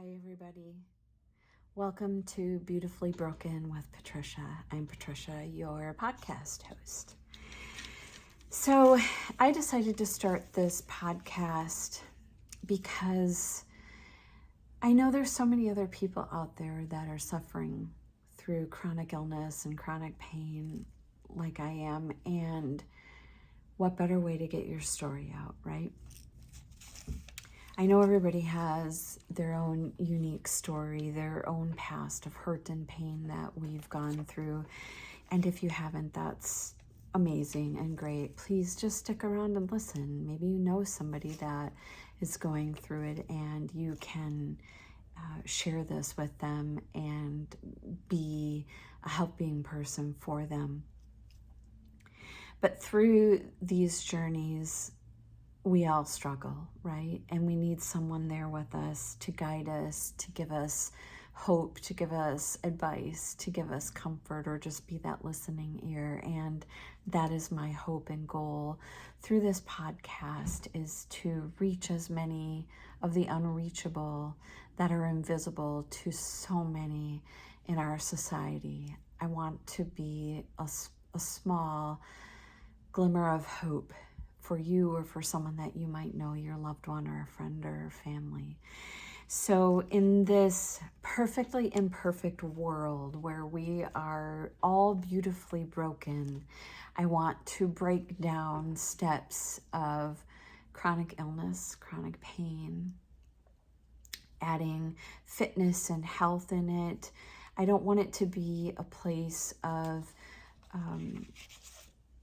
Hi, everybody. Welcome to Beautifully Broken with Patricia. I'm Patricia, your podcast host. So I decided to start this podcast because I know there's so many other people out there that are suffering through chronic illness and chronic pain like I am. And what better way to get your story out, right? I know everybody has their own unique story, their own past of hurt and pain that we've gone through. And if you haven't, that's amazing and great. Please just stick around and listen. Maybe you know somebody that is going through it and you can share this with them and be a helping person for them. But through these journeys, we all struggle, right? And we need someone there with us to guide us, to give us hope, to give us advice, to give us comfort, or just be that listening ear. And that is my hope and goal through this podcast, is to reach as many of the unreachable that are invisible to so many in our society. I want to be a small glimmer of hope for you or for someone that you might know, your loved one or a friend or family. So in this perfectly imperfect world where we are all beautifully broken, I want to break down steps of chronic illness, chronic pain, adding fitness and health in it. I don't want it to be a place of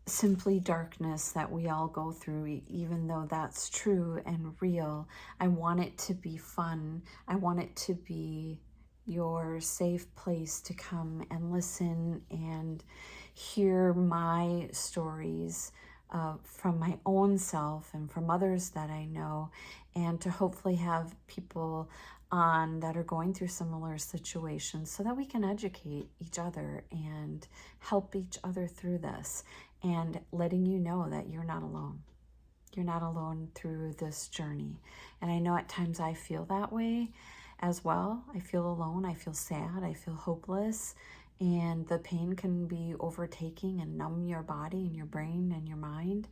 simply darkness that we all go through, even though that's true and real. I want it to be fun. I want it to be your safe place to come and listen and hear my stories from my own self and from others that I know, and to hopefully have people on that are going through similar situations so that we can educate each other and help each other through this, and letting you know that you're not alone. You're not alone through this journey. And I know at times I feel that way as well. I feel alone. I feel sad. I feel hopeless. And the pain can be overtaking and numb your body and your brain and your mind.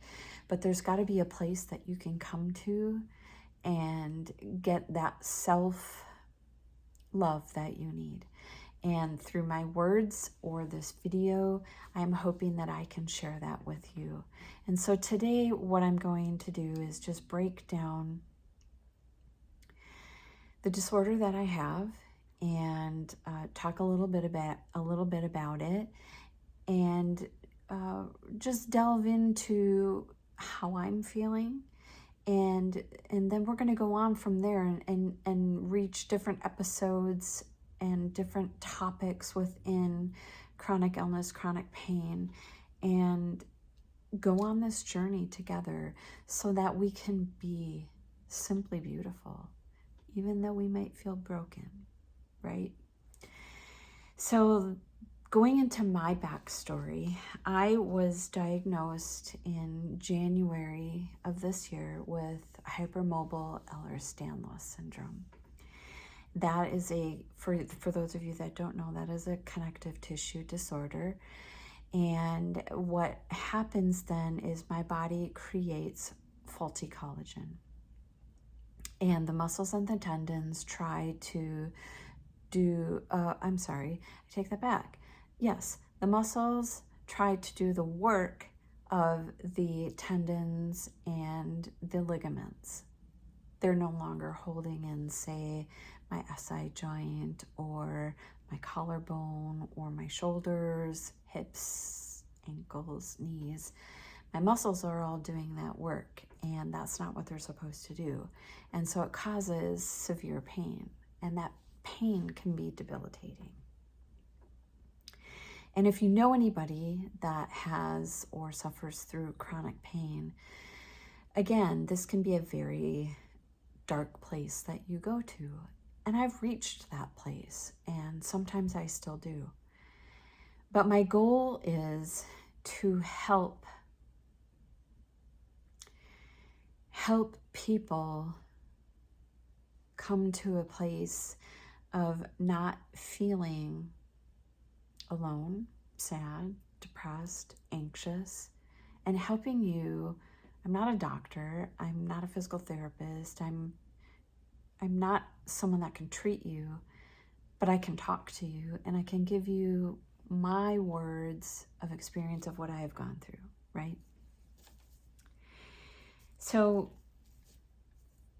But there's got to be a place that you can come to and get that self-love that you need. And through my words or this video, I'm hoping that I can share that with you. And so today, what I'm going to do is just break down the disorder that I have and talk a little bit about it, and just delve into how I'm feeling. And then we're going to go on from there and reach different episodes and different topics within chronic illness, chronic pain, and go on this journey together so that we can be simply beautiful, even though we might feel broken, right? So going into my backstory, I was diagnosed in January of this year with hypermobile Ehlers Danlos syndrome. That is for those of you that don't know, that is a connective tissue disorder. And what happens then is my body creates faulty collagen. And the muscles and the tendons try to I'm sorry, I take that back. Yes, the muscles try to do the work of the tendons and the ligaments. They're no longer holding in, say, my SI joint or my collarbone or my shoulders, hips, ankles, knees. My muscles are all doing that work, and that's not what they're supposed to do. And so it causes severe pain, and that pain can be debilitating. And if you know anybody that has or suffers through chronic pain, again, this can be a very dark place that you go to. And I've reached that place, and sometimes I still do. But my goal is to help people come to a place of not feeling alone, sad, depressed, anxious, and helping you. I'm not a doctor. I'm not a physical therapist. I'm not someone that can treat you, but I can talk to you and I can give you my words of experience of what I have gone through, right? So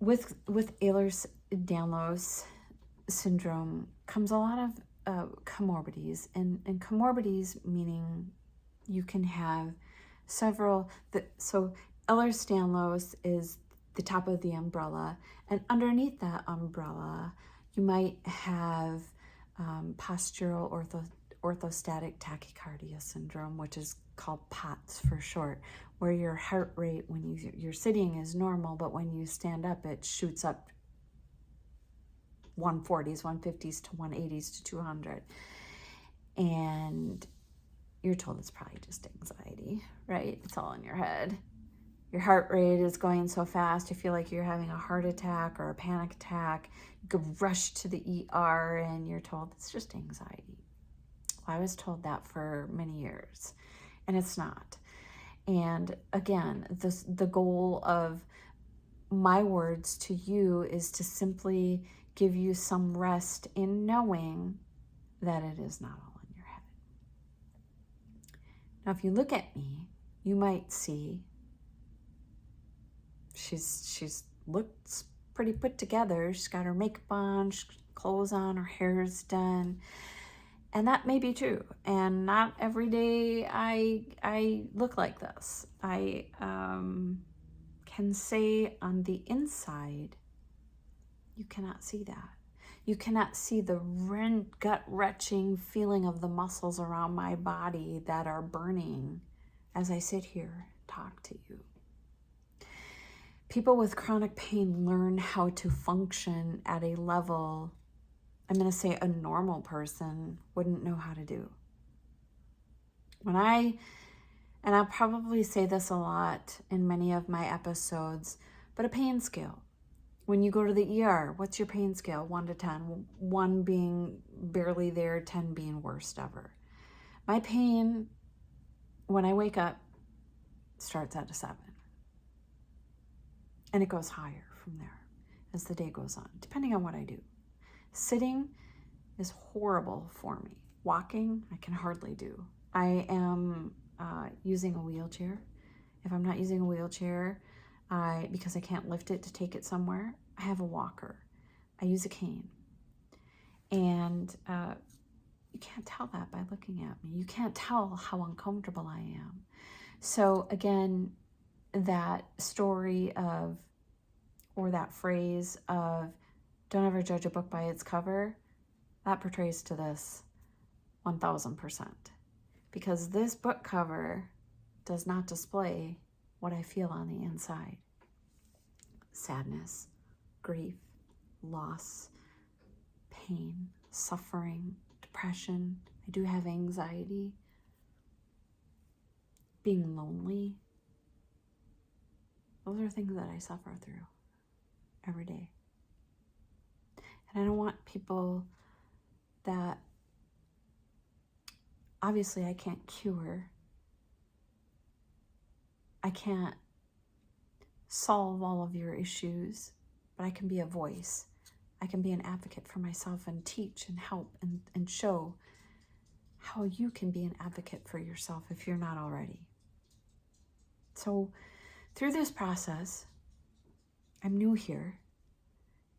with Ehlers Danlos syndrome comes a lot of comorbidities, and comorbidities meaning you can have several. So Ehlers-Danlos is the top of the umbrella, and underneath that umbrella, you might have postural orthostatic tachycardia syndrome, which is called POTS for short, where your heart rate when you're sitting is normal, but when you stand up, it shoots up 140s, 150s to 180s to 200. And you're told it's probably just anxiety, right? It's all in your head. Your heart rate is going so fast, you feel like you're having a heart attack or a panic attack. You could rush to the ER and you're told it's just anxiety. Well, I was told that for many years, and it's not. And again, the goal of my words to you is to simply give you some rest in knowing that it is not all in your head. Now, if you look at me, you might see she's looks pretty put together. She's got her makeup on, she's got clothes on, her hair's done. And that may be true. And not every day I look like this. I can say on the inside, you cannot see that. You cannot see the gut-wrenching feeling of the muscles around my body that are burning as I sit here and talk to you. People with chronic pain learn how to function at a level, I'm going to say a normal person wouldn't know how to do. And I'll probably say this a lot in many of my episodes, but a pain scale. When you go to the ER, what's your pain scale? 1 to 10, 1 being barely there, 10 being worst ever. My pain, when I wake up, starts at a 7. And it goes higher from there as the day goes on, depending on what I do. Sitting is horrible for me. Walking, I can hardly do. I am using a wheelchair. If I'm not using a wheelchair, because I can't lift it to take it somewhere, I have a walker. I use a cane. And you can't tell that by looking at me. You can't tell how uncomfortable I am. So again, that story of, or that phrase of, don't ever judge a book by its cover, that portrays to this 1000%. Because this book cover does not display what I feel on the inside. Sadness, grief, loss, pain, suffering, depression. I do have anxiety, being lonely. Those are things that I suffer through every day. And I don't want people that, obviously I can't cure. I can't solve all of your issues, but I can be a voice. I can be an advocate for myself and teach and help and show how you can be an advocate for yourself if you're not already. So through this process, I'm new here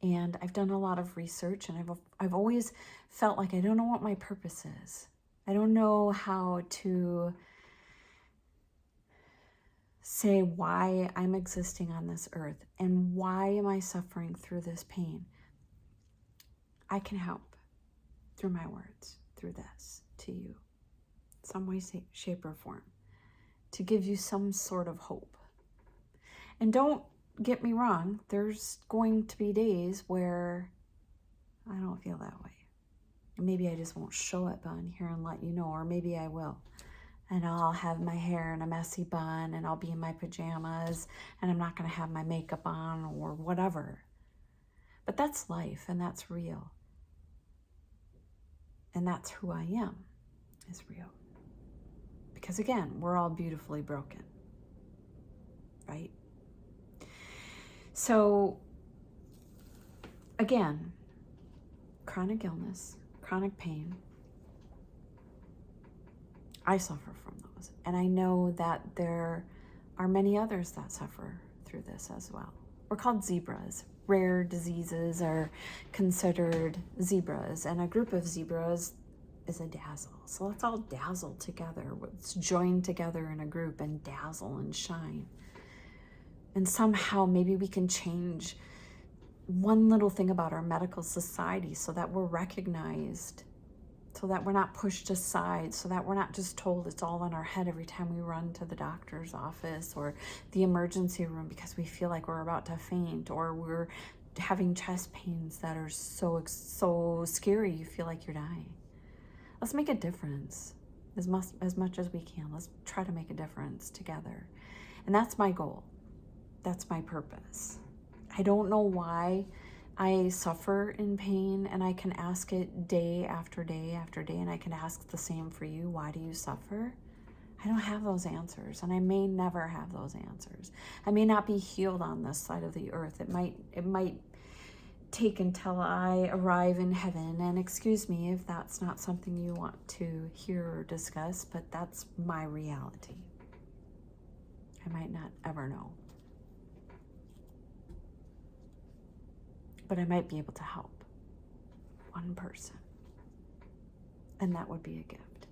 and I've done a lot of research, and I've always felt like I don't know what my purpose is. I don't know how to say why I'm existing on this earth and why am I suffering through this pain. I can help through my words, through this, to you, some way, shape, or form, to give you some sort of hope. And don't get me wrong, there's going to be days where I don't feel that way. Maybe I just won't show up on here and let you know, or maybe I will. And I'll have my hair in a messy bun and I'll be in my pajamas and I'm not going to have my makeup on or whatever. But that's life, and that's real. And that's who I am, is real. Because again, we're all beautifully broken, right? So again, chronic illness, chronic pain, I suffer from those. And I know that there are many others that suffer through this as well. We're called zebras. Rare diseases are considered zebras, and a group of zebras is a dazzle. So let's all dazzle together. Let's join together in a group and dazzle and shine. And somehow maybe we can change one little thing about our medical society so that we're recognized, so that we're not pushed aside, so that we're not just told it's all in our head every time we run to the doctor's office or the emergency room because we feel like we're about to faint, or we're having chest pains that are so scary you feel like you're dying. Let's make a difference as much as we can. Let's try to make a difference together. And that's my goal. That's my purpose. I don't know why I suffer in pain, and I can ask it day after day after day, and I can ask the same for you. Why do you suffer? I don't have those answers, and I may never have those answers. I may not be healed on this side of the earth. It might take until I arrive in heaven, and excuse me if that's not something you want to hear or discuss, but that's my reality. I might not ever know. But I might be able to help one person, and that would be a gift.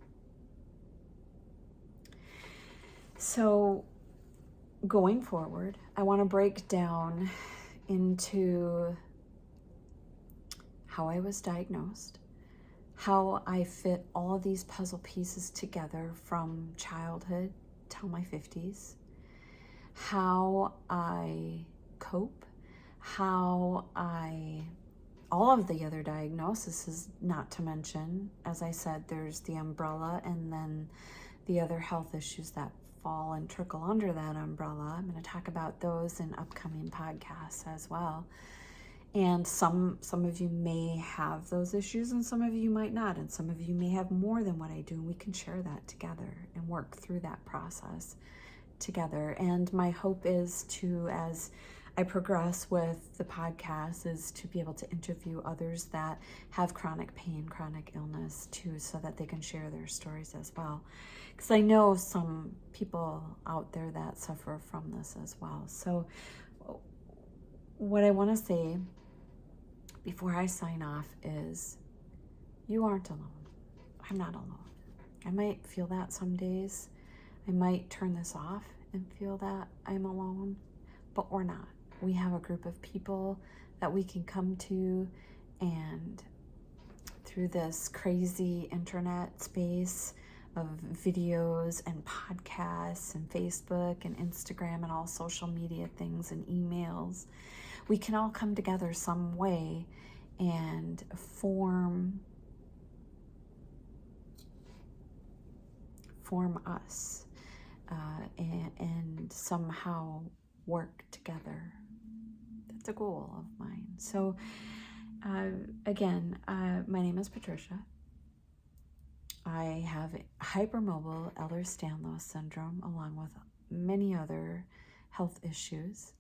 So going forward, I want to break down into how I was diagnosed, how I fit all of these puzzle pieces together from childhood till my 50s, how I cope, how all of the other diagnoses, not to mention, as I said, there's the umbrella and then the other health issues that fall and trickle under that umbrella. I'm going to talk about those in upcoming podcasts as well. And some of you may have those issues and some of you might not, and some of you may have more than what I do, and we can share that together and work through that process together. And my hope is to, as I progress with the podcast, is to be able to interview others that have chronic pain, chronic illness too, so that they can share their stories as well. Because I know some people out there that suffer from this as well. So what I want to say before I sign off is you aren't alone. I'm not alone. I might feel that some days. I might turn this off and feel that I'm alone, but we're not. We have a group of people that we can come to, and through this crazy internet space of videos and podcasts and Facebook and Instagram and all social media things and emails, we can all come together some way and form us and somehow work together. That's a goal of mine. So again, my name is Patricia. I have hypermobile Ehlers-Danlos syndrome along with many other health issues.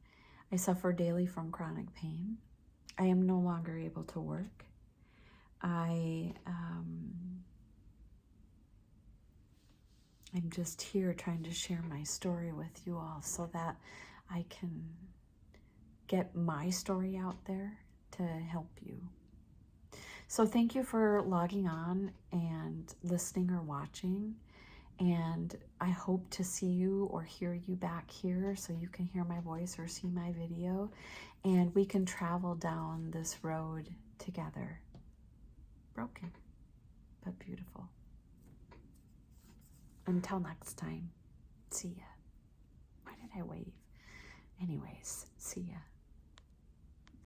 I suffer daily from chronic pain. I am no longer able to work. I'm just here trying to share my story with you all so that I can get my story out there to help you. So thank you for logging on and listening or watching. And I hope to see you or hear you back here so you can hear my voice or see my video, and we can travel down this road together. Broken, but beautiful. Until next time, see ya. Why did I wave? Anyways, see ya.